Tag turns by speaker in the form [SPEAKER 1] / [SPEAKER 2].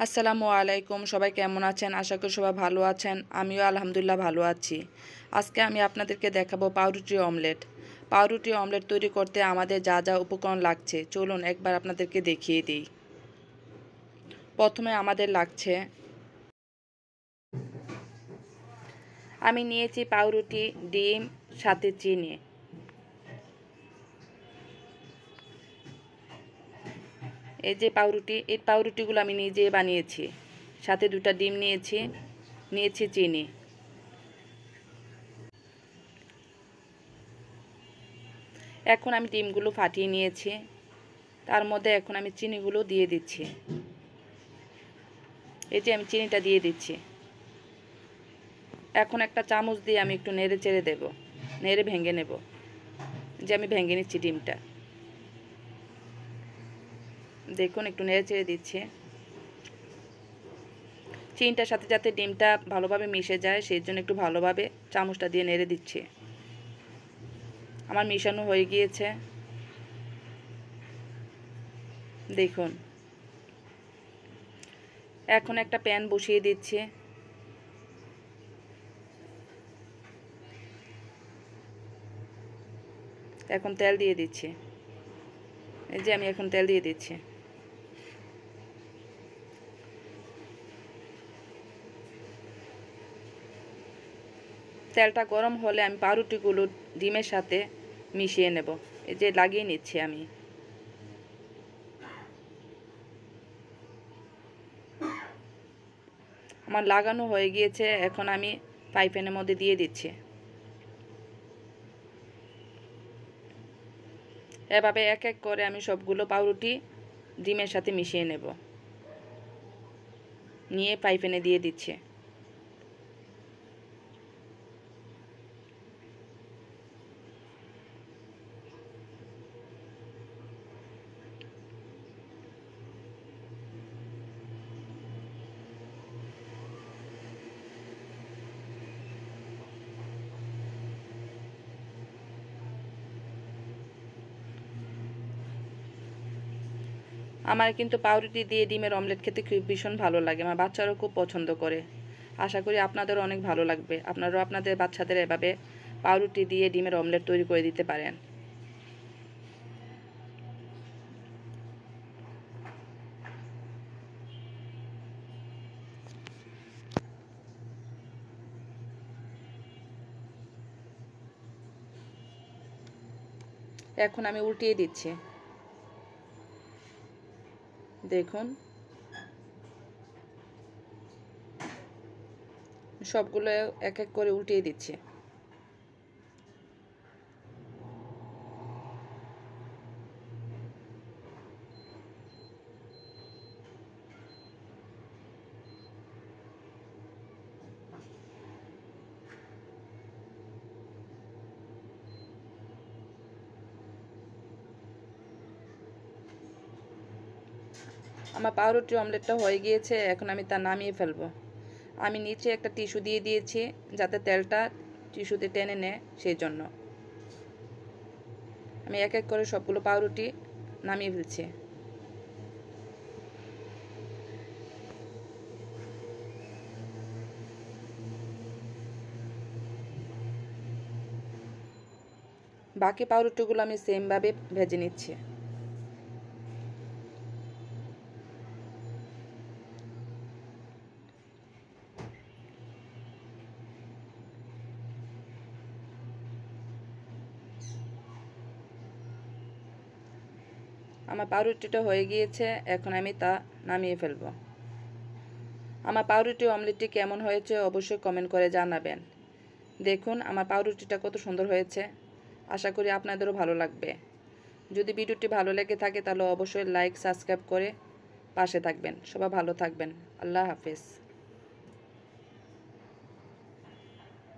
[SPEAKER 1] আসসালামু আলাইকুম। সবাই কেমন আছেন? আশা করি সবাই ভালো আছেন। আমিও আলহামদুলিল্লাহ ভালো আছি। আজকে আমি আপনাদেরকে দেখাবো পাউরুটি অমলেট। পাউরুটি অমলেট তৈরি করতে আমাদের যা যা উপকরণ লাগছে চলুন একবার আপনাদেরকে দেখিয়ে দিই। প্রথমে আমাদের লাগছে, আমি নিয়েছি পাউরুটি, ডিম, সাথে চিনি। এই যে পাউরুটি, এই পাউরুটিগুলো আমি নিজে বানিয়েছি। সাথে 2টা ডিম নিয়েছি চিনি। এখন আমি ডিমগুলো ফাটিয়ে নিয়েছি, তার মধ্যে এখন আমি চিনিগুলো দিয়ে দিচ্ছি। এই যে আমি চিনিটা দিয়ে দিচ্ছি। এখন একটা চামচ দিয়ে আমি একটু নেড়ে চেড়ে দেব, নেড়ে ভেঙে নেব। যে আমি ভেঙে নিচ্ছি ডিমটা, দেখুন একটু নেড়ে চেড়ে দিচ্ছি। চিনিটার সাথে যাতে ডিমটা ভালোভাবে মিশে যায় সেই জন্য একটু ভালোভাবে চামচটা দিয়ে নেড়ে দিচ্ছি। আমার মিশানো হয়ে গিয়েছে, দেখুন। এখন একটা প্যান বসিয়ে দিচ্ছি। এখন তেল দিয়ে দিচ্ছি। এই যে আমি এখন তেল দিয়ে দিচ্ছি। তেলটা গরম হলে আমি পাউরুটিগুলো ডিমের সাথে মিশিয়ে নেব। এই যে লাগিয়ে নিচ্ছি আমি। আমার লাগানো হয়ে গিয়েছে, এখন আমি ফ্রাই প্যানের মধ্যে দিয়ে দিচ্ছি। এভাবে এক এক করে আমি সবগুলো পাউরুটি ডিমের সাথে মিশিয়ে নেব, নিয়ে ফ্রাই প্যানে দিয়ে দিচ্ছি। আমার কিন্তু পাউরুটি দিয়ে ডিমের অমলেট খেতে খুব ভীষণ ভালো লাগে, আমার বাচ্চারাও খুব পছন্দ করে। আশা করি আপনাদেরও অনেক ভালো লাগবে। আপনারাও আপনাদের বাচ্চাদের এভাবে পাউরুটি দিয়ে ডিমের অমলেট তৈরি করে দিতে পারেন। এখন আমি উল্টিয়ে দিচ্ছি, দেখুন। সবগুলো এক এক করে উল্টিয়ে দিচ্ছি। আমার পাউরুটি অমলেটটা হয়ে গিয়েছে, এখন আমি তা নামিয়ে ফেলবো। আমি নিচে একটা টিস্যু দিয়ে দিয়েছি যাতে তেলটা টিস্যুতে টেনে নেয়, সেই জন্য আমি এক এক করে সবগুলো পাউরুটি নামিয়ে ফেলছি। বাকি পাউরুটিগুলো আমি সেমভাবে ভেজে নিচ্ছি। আমার পাউরুটিটা হয়ে গিয়েছে, এখন আমি তা নামিয়ে ফেলব। আমার পাউরুটি অমলেটটি কেমন হয়েছে অবশ্যই কমেন্ট করে জানাবেন। দেখুন আমার পাউরুটিটা কত সুন্দর হয়েছে। আশা করি আপনাদেরও ভালো লাগবে। যদি ভিডিওটি ভালো লেগে থাকে তাহলে অবশ্যই লাইক সাবস্ক্রাইব করে পাশে থাকবেন। সবাই ভালো থাকবেন। আল্লাহ হাফেজ।